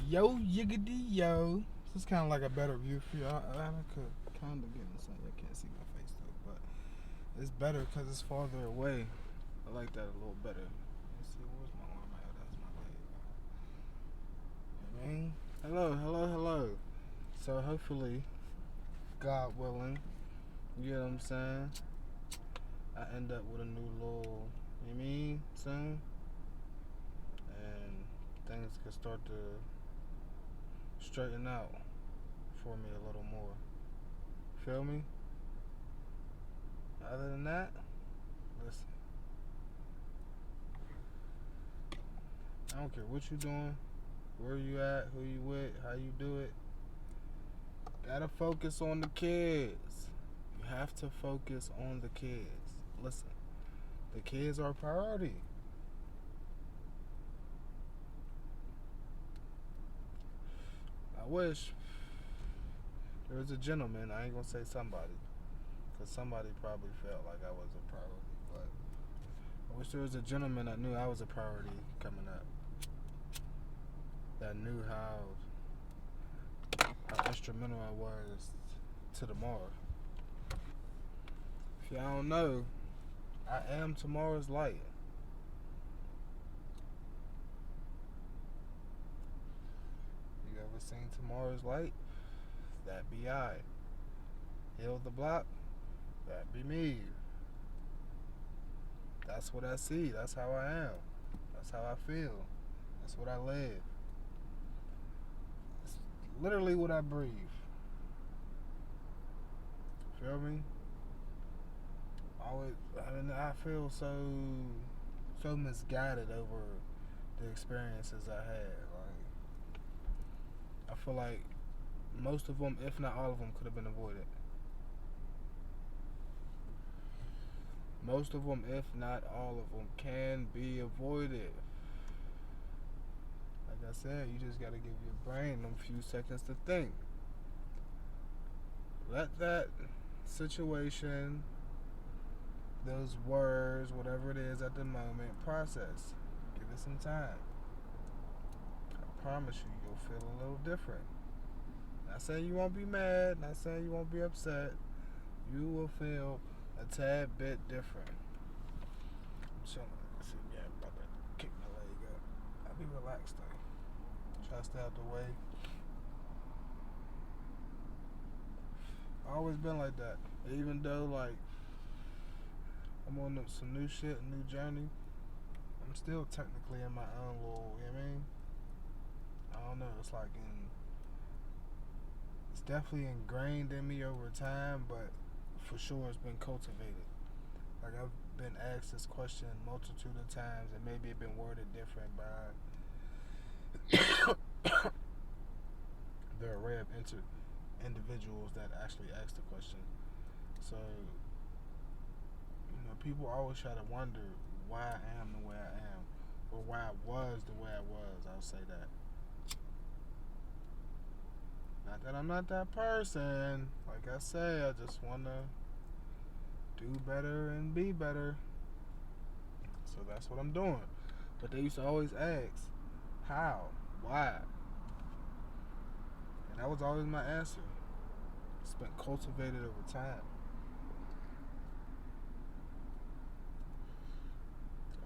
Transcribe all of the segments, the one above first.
Yo, yiggity yo. This is kind of like a better view for y'all. I could kind of get in the sun. Y'all can't see my face though, but it's better because it's farther away. I like that a little better. Let's see, where's my arm at? That's my leg. You know what I mean? Hello. So hopefully, God willing, you know what I'm saying? I end up with a new little, you know what I mean, soon. And things can start to straighten out for me a little more. Feel me? Other than that, listen. I don't care what you doing, where you at, who you with, how you do it. Gotta focus on the kids. You have to focus on the kids. Listen, the kids are a priority. I wish there was a gentleman, I ain't gonna say somebody, because somebody probably felt like I was a priority, but I wish there was a gentleman that knew I was a priority coming up, that knew how instrumental I was to tomorrow. If y'all don't know, I am tomorrow's light. You ever seen tomorrow's light? That be I. Heal the block? That be me. That's what I see. That's how I am. That's how I feel. That's what I live. It's literally what I breathe. Feel me? I feel so misguided over the experiences I had. Like, I feel like most of them, if not all of them, could have been avoided. Most of them, if not all of them, can be avoided. Like I said, you just gotta give your brain a few seconds to think. Let that situation, those words, whatever it is at the moment, process. Give it some time. I promise you, you'll feel a little different. Not saying you won't be mad, not saying you won't be upset. You will feel a tad bit different. I'm chilling. See, yeah, I'm about to kick my leg up. I'll be relaxed though. Try to stay out the way. I always been like that. Even though like I'm on some new shit, a new journey, I'm still technically in my own little, you know what I mean? I don't know, it's like it's definitely ingrained in me over time, but for sure it's been cultivated. Like I've been asked this question a multitude of times, and maybe it's been worded different by the array of individuals that actually asked the question. So, people always try to wonder why I am the way I am, or why I was the way I was. I'll say that. Not that I'm not that person. Like I say, I just want to do better and be better. So that's what I'm doing. But they used to always ask, how? Why? And that was always my answer. It's been cultivated over time.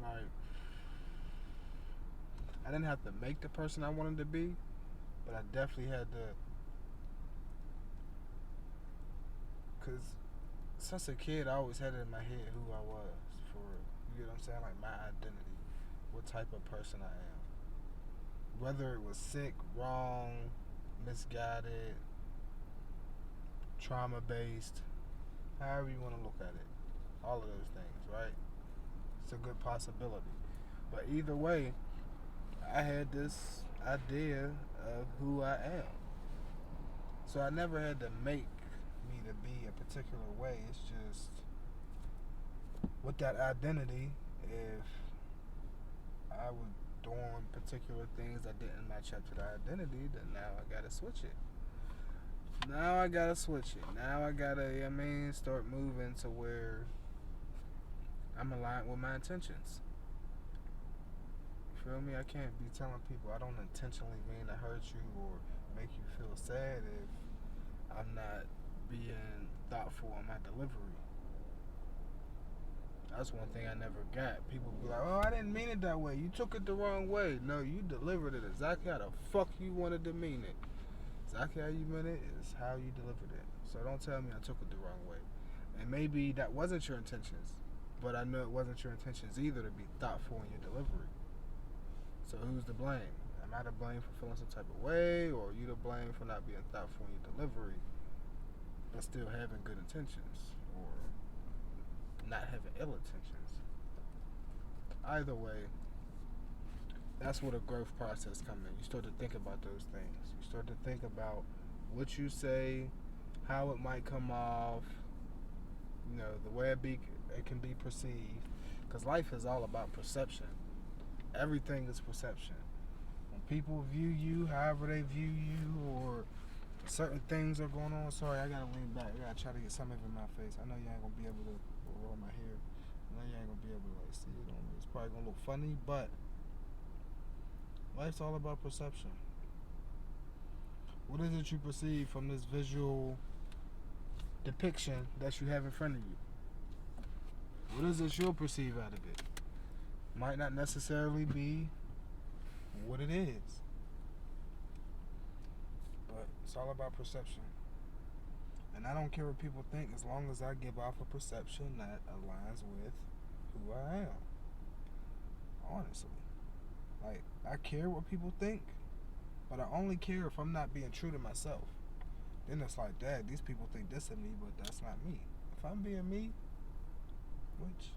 Like, I didn't have to make the person I wanted to be, but I definitely had to. Because since a kid, I always had it in my head who I was. You know what I'm saying? Like my identity. What type of person I am. Whether it was sick, wrong, misguided, trauma based, however you want to look at it. All of those things, right? It's a good possibility. But either way, I had this idea of who I am. So I never had to make me to be a particular way. It's just with that identity, if I was doing particular things that didn't match up to the identity, then now I gotta switch it. Now I gotta, start moving to where I'm aligned with my intentions. Feel me? I can't be telling people I don't intentionally mean to hurt you or make you feel sad if I'm not being thoughtful in my delivery. That's one thing I never got. People be like, oh, I didn't mean it that way. You took it the wrong way. No, you delivered it exactly how the fuck you wanted to mean it. Exactly how you meant it is how you delivered it. So don't tell me I took it the wrong way. And maybe that wasn't your intentions, but I know it wasn't your intentions either to be thoughtful in your delivery. So who's to blame? Am I to blame for feeling some type of way, or are you to blame for not being thoughtful in your delivery, but still having good intentions, or not having ill intentions? Either way, that's where the growth process comes in. You start to think about those things. You start to think about what you say, how it might come off, the way it can be perceived. Because life is all about perception. Everything is perception. When people view you, however they view you, or certain things are going on. Sorry, I gotta lean back. I gotta try to get something in my face. I know you ain't gonna be able to roll my hair. I know you ain't gonna be able to see it on me. It's probably gonna look funny, but life's all about perception. What is it you perceive from this visual depiction that you have in front of you? What is it you'll perceive out of it? Might not necessarily be what it is. But it's all about perception. And I don't care what people think as long as I give off a perception that aligns with who I am. Honestly. Like, I care what people think, but I only care if I'm not being true to myself. Then it's like, Dad, these people think this of me, but that's not me. If I'm being me, which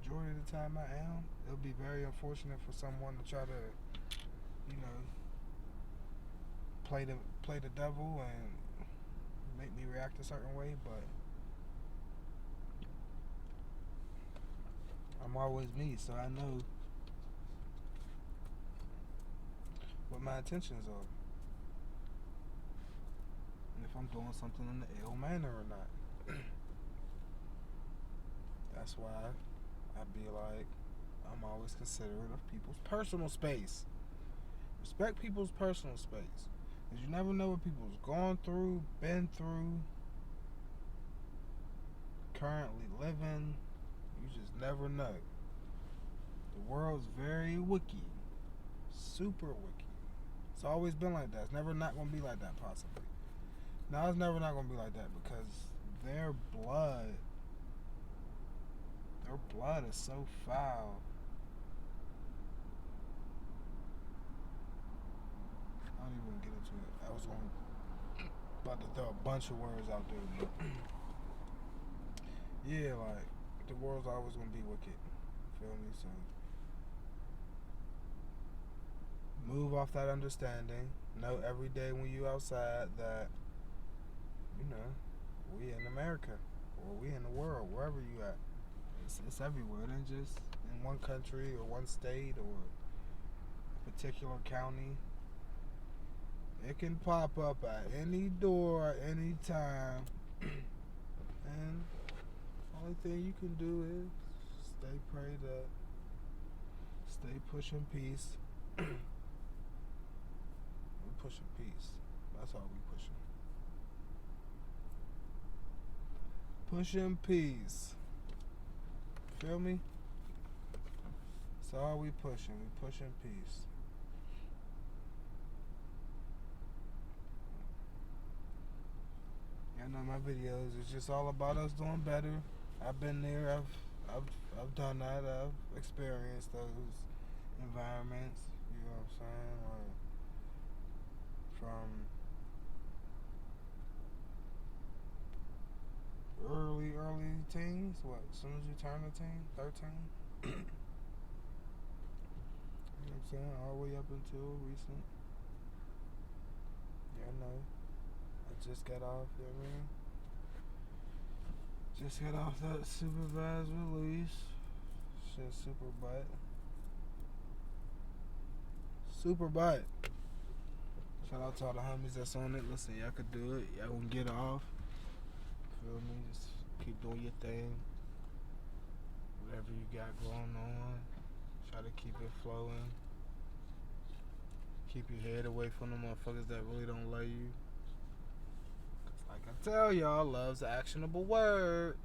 majority of the time I am, it'll be very unfortunate for someone to try to, play the devil and make me react a certain way, but I'm always me, so I know what my intentions are. And if I'm doing something in the ill manner or not. That's why I be like, I'm always considerate of people's personal space. Respect people's personal space. Because you never know what people's gone through, been through, currently living. You just never know. The world's very wicked. Super wicked. It's always been like that. It's never not going to be like that, possibly. No, it's never not going to be like that because their blood is so foul. I don't even get into it. I was about to throw a bunch of words out there, but yeah, like the world's always gonna be wicked. Feel me? So move off that understanding. Know every day when you outside that we in America or we in the world, wherever you at. It's everywhere. It ain't just in one country or one state or a particular county. It can pop up at any door at any time. And the only thing you can do is stay prayed up. Stay pushing peace. We pushing peace. That's all we pushing. Pushing peace. Feel me? That's all we pushing. We pushing peace. I know my videos. It's just all about us doing better. I've been there. I've done that. I've experienced those environments. You know what I'm saying? Like from early teens. What? As soon as you turn 13. You know what I'm saying? All the way up until recent. Yeah, I know. I just got off, you know what I mean? Just got off that supervised release. Shit, super butt. Super butt. Shout out to all the homies that's on it. Listen, y'all could do it. Y'all gonna get off. Feel me? Just keep doing your thing. Whatever you got going on. Try to keep it flowing. Keep your head away from the motherfuckers that really don't love you. Cause like I tell y'all, love's an actionable word.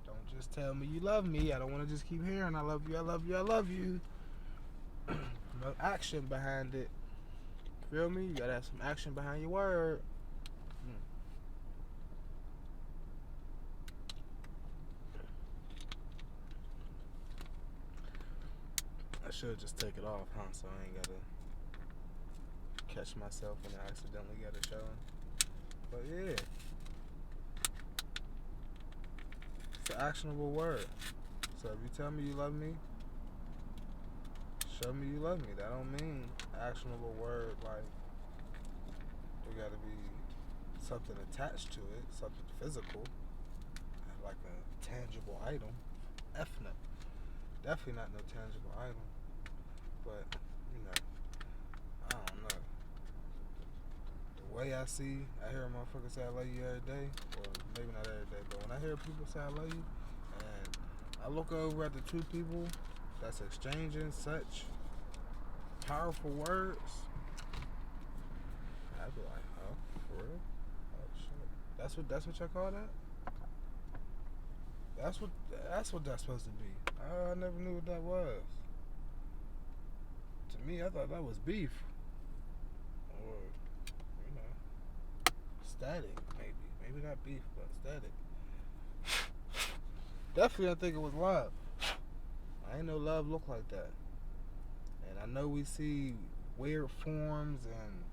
Don't just tell me you love me. I don't want to just keep hearing I love you, I love you, I love you. No action behind it. Feel me? You gotta have some action behind your word. I should just take it off, huh? So I ain't gotta catch myself when I accidentally get it showing. But yeah, it's an actionable word. So if you tell me you love me, show me you love me. That don't mean actionable word like there gotta be something attached to it, something physical, like a tangible item. F no. Definitely not no tangible item. But, you know, I don't know. The way I hear a motherfucker say I love you every day, or maybe not every day, but when I hear people say I love you, and I look over at the two people that's exchanging such powerful words, I'd be like, oh, for real? Oh shit. That's what y'all call that? That's what that's supposed to be. I never knew what that was. To me, I thought that was beef. Or, you know, static, maybe. Maybe not beef, but static. Definitely, I think it was love. I ain't know love look like that. And I know we see weird forms and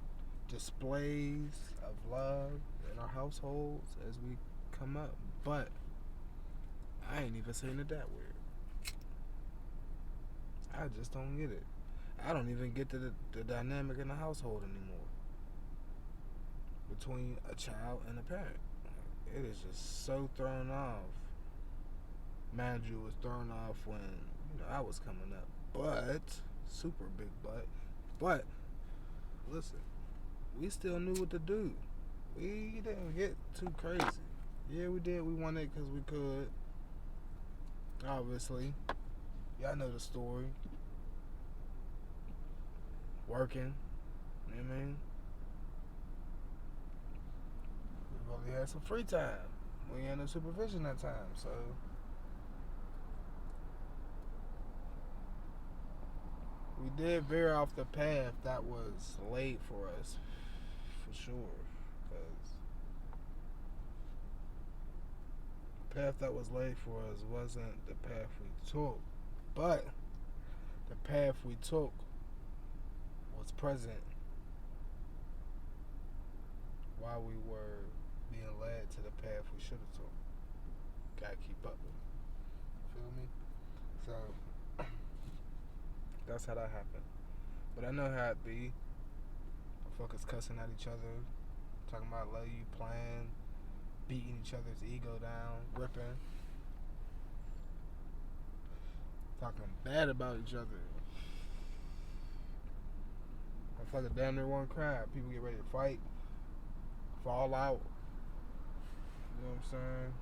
displays of love in our households as we come up, but I ain't even seen it that weird. I just don't get it. I don't even get the dynamic in the household anymore between a child and a parent. It is just so thrown off. Mind you, it was thrown off when I was coming up, but super big but listen, we still knew what to do. We didn't get too crazy. Yeah, we did. We wanted it because we could. Obviously, y'all know the story. Working, you know what I mean? We really had some free time. We ain't had no supervision that time, so we did veer off the path that was laid for us, for sure. Because the path that was laid for us wasn't the path we took, but the path we took was present while we were being led to the path we should have took. Gotta keep up with it. Feel me? So that's how that happened. But I know how it be. Motherfuckers cussing at each other, talking about love you, playing, beating each other's ego down, ripping, talking bad about each other. Motherfucker damn near one cry. People get ready to fight, fall out. You know what I'm saying?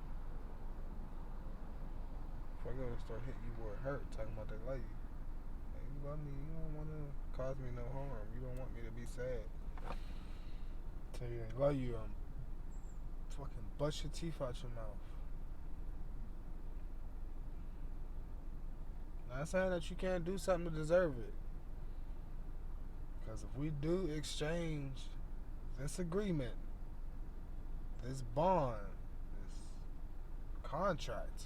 Motherfucker start hitting you where it hurt, talking about they love you. Like, you love me, you don't want to cause me no harm. You don't want me to be sad. Tell you they love you, fucking bust your teeth out your mouth. Not saying that you can't do something to deserve it. Because if we do exchange this agreement, this bond, this contract,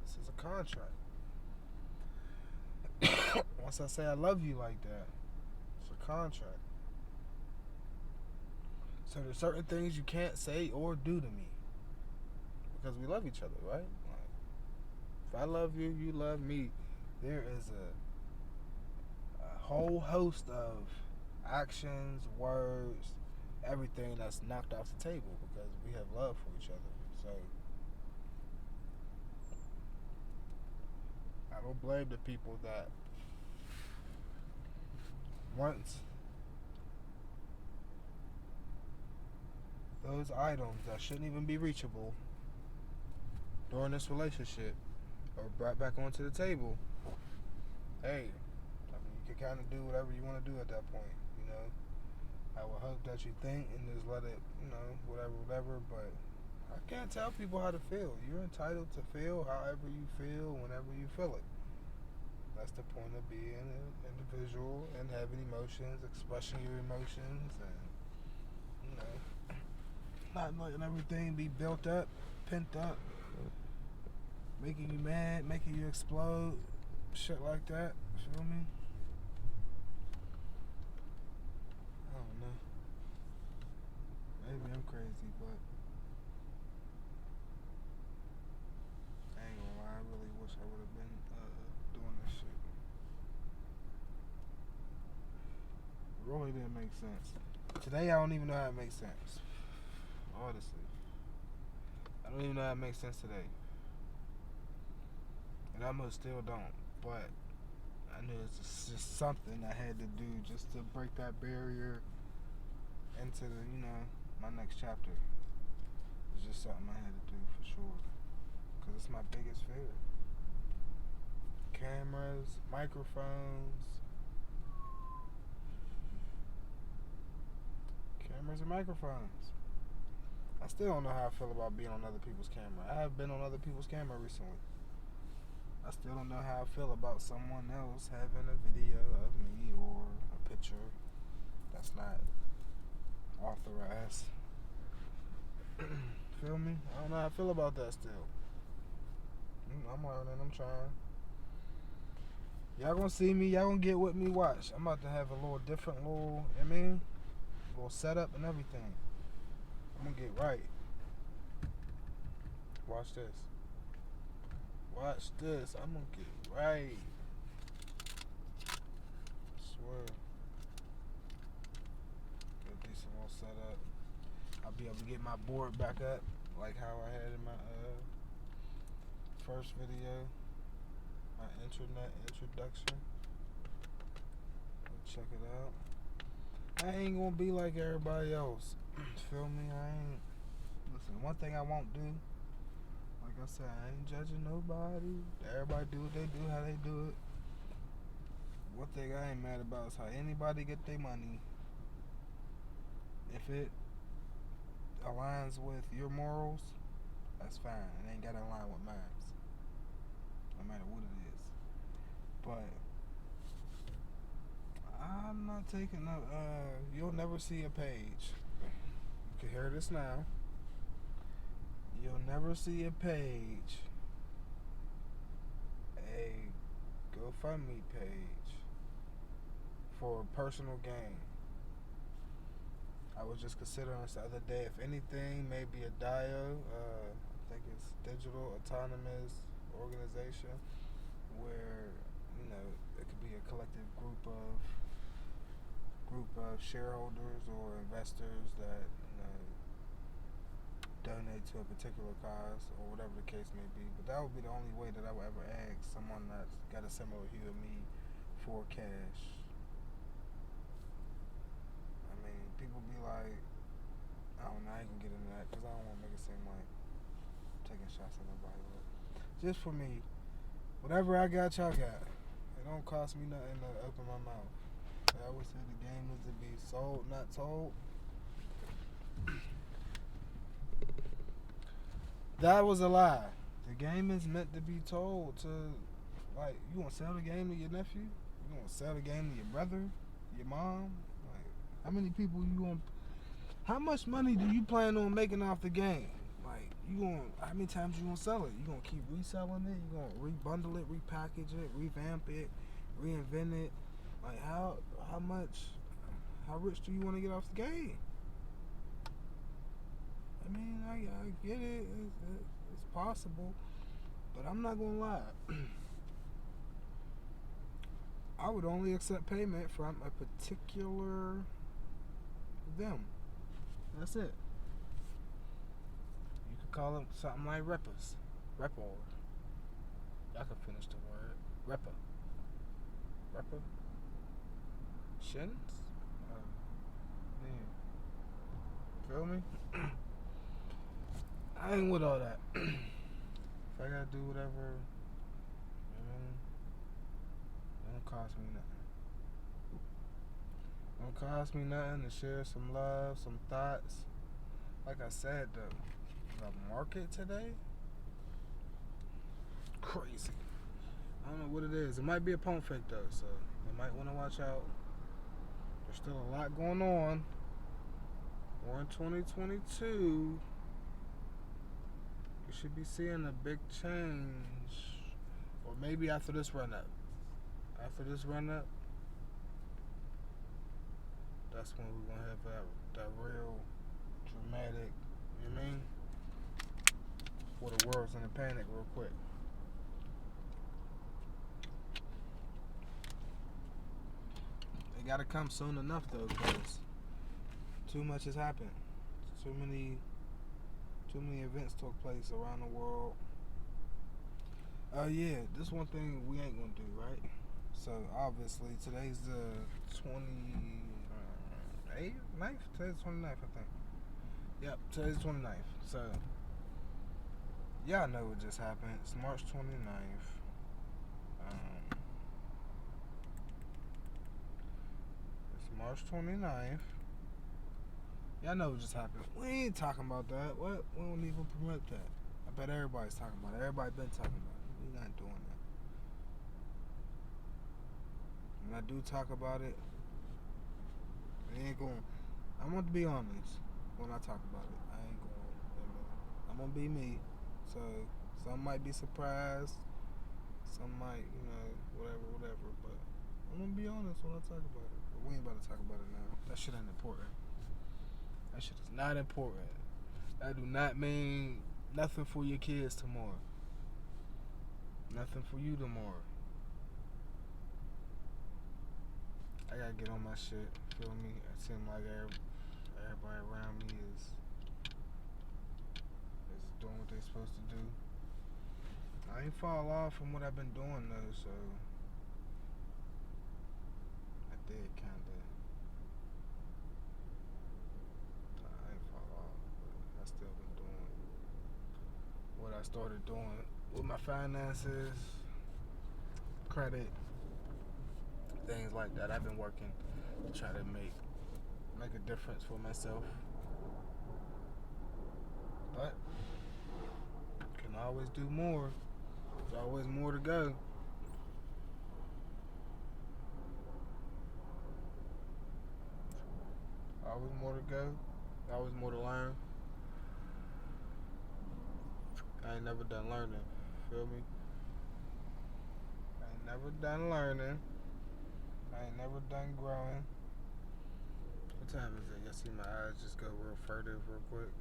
this is a contract. Once I say I love you like that, it's a contract. So there's certain things you can't say or do to me because we love each other, right? Like, if I love you, you love me. There is a whole host of actions, words, everything that's knocked off the table because we have love for each other. So I don't blame the people that once those items that shouldn't even be reachable during this relationship are brought back onto the table. hey, I mean, you can kind of do whatever you want to do at that point, you know. I would hope that you think and just let it, you know, whatever. But I can't tell people how to feel. You're entitled to feel however you feel whenever you feel it. That's the point of being an individual and having emotions, expressing your emotions, and you know, not letting everything be built up, pent up, making you mad, making you explode, shit like that. Feel me? I don't know. Maybe I'm crazy, but I ain't gonna lie. I really wish I would have been doing this shit. It really didn't make sense. Today, I don't even know how it makes sense. Honestly, I don't even know how it makes sense today, and I almost still don't. But I knew it's just something I had to do just to break that barrier into the, you know, my next chapter. It's just something I had to do for sure, cause it's my biggest fear. Cameras, microphones, cameras and microphones. I still don't know how I feel about being on other people's camera. I have been on other people's camera recently. I still don't know how I feel about someone else having a video of me or a picture that's not authorized. Feel me? I don't know how I feel about that still. I'm learning, I'm trying. Y'all gonna see me, y'all gonna get with me, watch. I'm about to have a little different little, you know what I mean? Little setup and everything. I'm gonna get right. Watch this. Watch this. I'm gonna get right. I swear. Get a decent little setup. I'll be able to get my board back up like how I had in my first video. My internet introduction. Check it out. I ain't gonna be like everybody else. Feel me? I ain't. Listen, one thing I won't do, like I said, I ain't judging nobody. Everybody do what they do, how they do it. One thing I ain't mad about is how anybody get their money. If it aligns with your morals, that's fine. It ain't gotta align with mine. No matter what it is. But I'm not taking no you'll never see a page. You can hear this now. You'll never see a page, a GoFundMe page for personal gain. I was just considering this the other day. If anything, maybe a DIO, I think it's Digital Autonomous Organization, where you know it could be a collective group of shareholders or investors that you know donate to a particular cause or whatever the case may be. But that would be the only way that I would ever ask someone that's got a similar hue of me for cash. I mean, people be like, I don't know, I ain't gonna get into that because I don't want to make it seem like I'm taking shots at nobody. But just for me, whatever I got, y'all got. It don't cost me nothing to open my mouth. I always say the game is to be sold, not told. That was a lie. The game is meant to be told to, like, you want to sell the game to your nephew? You want to sell the game to your brother, your mom? Like, how many people you want? How much money do you plan on making off the game? Like, you want? How many times you gonna sell it? You gonna keep reselling it? You gonna rebundle it, repackage it, revamp it, reinvent it? Like, how much? How rich do you want to get off the game? I mean, I get it. It's possible, but I'm not gonna lie. I would only accept payment from a particular them. That's it. You could call them something like reppers. Repper. Y'all can finish the word. Repper. Repper. Shins? Yeah. Feel me? I ain't with all that. If I gotta do whatever, cost me nothing. Don't cost me nothing to share some love, some thoughts. Like I said, the market today, crazy. I don't know what it is. It might be a pump fake though, so you might want to watch out. There's still a lot going on. We're in 2022. We should be seeing a big change, or maybe after this run up. After this run up, that's when we're gonna have that real dramatic. You know what I mean? Where the world's in a panic real quick. It gotta come soon enough though, because too much has happened. Too many events took place around the world. Yeah, this one thing we ain't gonna do, right? So obviously today's the 28th, 9th? Today's the 29th, I think. Yep, today's the 29th. So y'all know what just happened. It's March 29th. It's March 29th. Y'all know what just happened. We ain't talking about that. What? We don't even promote that. I bet everybody's talking about it. Everybody been talking about it. We not doing that. When I do talk about it, it ain't going. I'm gonna be honest. When I talk about it, I ain't going. I'm gonna be me. So some might be surprised. Some might, whatever. But I'm gonna be honest when I talk about it. But we ain't about to talk about it now. That shit ain't important. That shit is not important. That do not mean nothing for your kids tomorrow. Nothing for you tomorrow. I gotta get on my shit. Feel me? It seems like everybody around me is doing what they supposed to do. I ain't fall off from what I've been doing though, so I did kinda. I ain't fall off, but I still been doing what I started doing with my finances, credit, things like that. I've been working to try to make a difference for myself, but can always do more. There's always more to go. Always more to go. Always more to learn. I ain't never done learning. Feel me? I ain't never done learning. I ain't never done growing. What time is it? Y'all see my eyes just go real furtive real quick.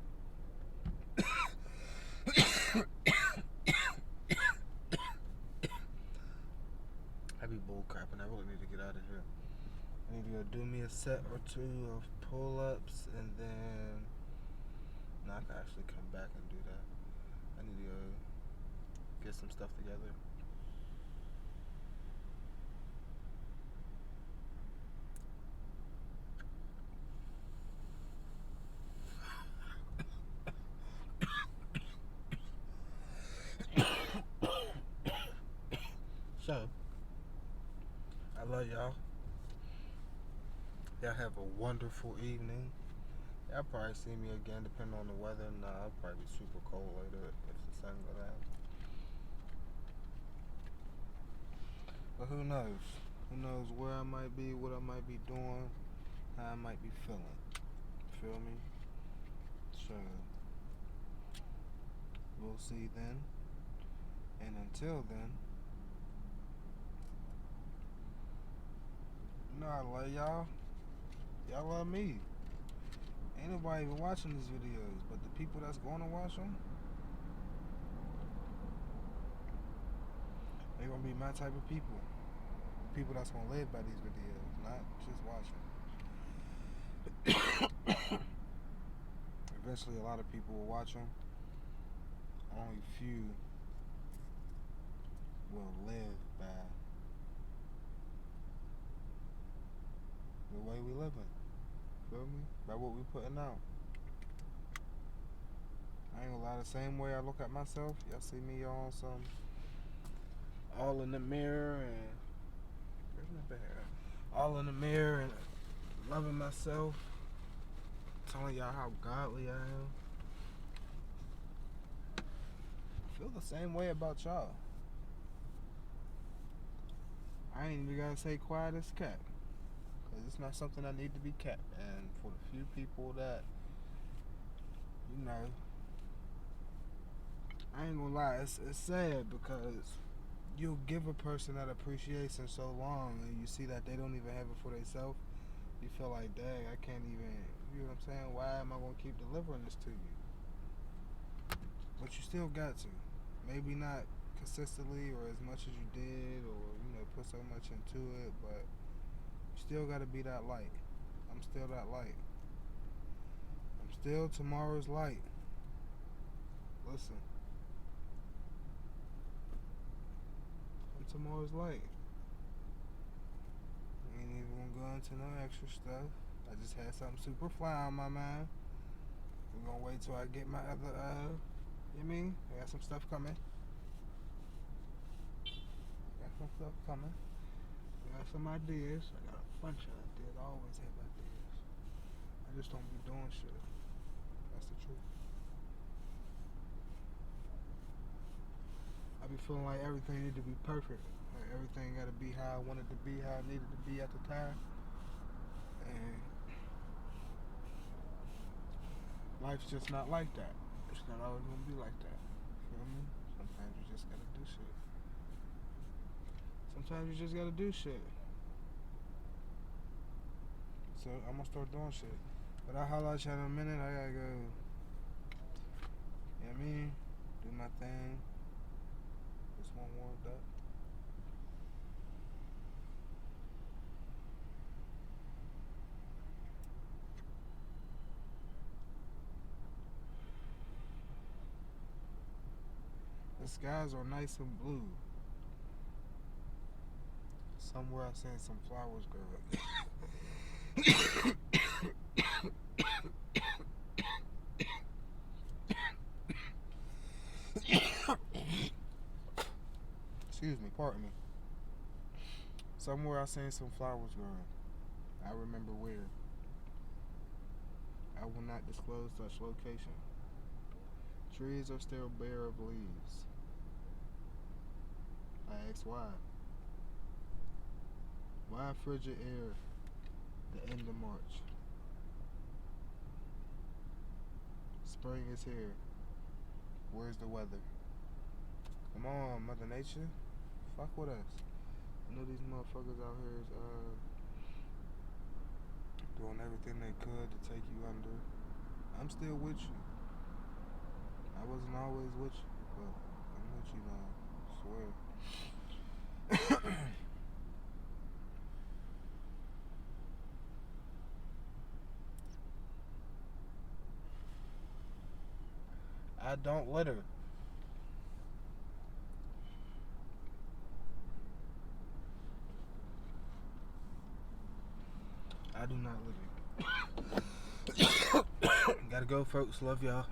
I be bull crapping. I really need to get out of here. I need to go do me a set or two of pull-ups, and then I can actually come back and do that. I need to go get some stuff together. So, I love y'all. Y'all have a wonderful evening. Y'all probably see me again depending on the weather. Nah, I'll probably be super cold later if the sun goes out. But who knows? Who knows where I might be, what I might be doing, how I might be feeling. Feel me? So, we'll see then. And until then, I love y'all. Y'all love me. Ain't nobody even watching these videos, but the people that's going to watch them, they're going to be my type of people. People that's going to live by these videos, not just watching. Eventually, a lot of people will watch them. Only few will live by the way we living. Feel me? By what we putting out. I ain't gonna lie, the same way I look at myself, y'all see me on some all in the mirror, and All in the mirror and loving myself, telling y'all how godly I am. I feel the same way about y'all. I ain't even gotta say quiet as kept, cause it's not something that need to be kept. And for the few people that, you know, I ain't gonna lie, it's sad because you'll give a person that appreciation so long, and you see that they don't even have it for themselves. You feel like, dang, I can't even. You know what I'm saying? Why am I gonna keep delivering this to you? But you still got to. Maybe not consistently or as much as you did, or put so much into it, but you still got to be that light. I'm still that light. I'm still tomorrow's light. Listen, I'm tomorrow's light. I ain't even gonna go into no extra stuff. I just had something super fly on my mind. We're gonna wait till I get my other, you know what I mean? I got some stuff coming. I got some ideas. I got a bunch of ideas. I always have ideas. I just don't be doing shit. That's the truth. I be feeling like everything need to be perfect. Like everything got to be how I wanted to be, how it needed to be at the time. And life's just not like that. It's not always going to be like that. You feel me? Sometimes you just got to do shit. Sometimes you just got to do shit. So I'm going to start doing shit. But I'll holler at you in a minute. I got to go, you know what I mean? Do my thing. This one warmed up. The skies are nice and blue. Somewhere I seen some flowers growing. Excuse me, pardon me. Somewhere I seen some flowers growing. I remember where. I will not disclose such location. Trees are still bare of leaves. I asked why. Why frigid air the end of March? Spring is here. Where's the weather? Come on, Mother Nature. Fuck with us. I know these motherfuckers out here is doing everything they could to take you under. I'm still with you. I wasn't always with you, but I'm with you now. I swear. I don't litter. I do not litter. Gotta go, folks. Love y'all.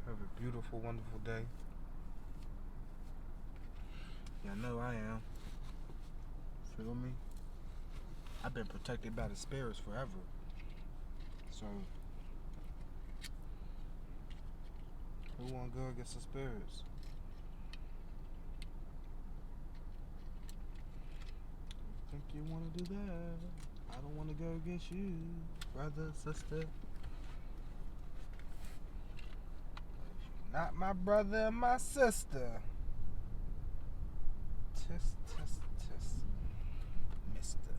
Have a beautiful, wonderful day. Y'all know I am. Feel me? I've been protected by the spirits forever. So, who wanna go against the spirits? I think you wanna do that. I don't wanna go against you, brother, sister. Not my brother and my sister. Tisk, tisk, tisk. Mister.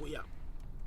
We out.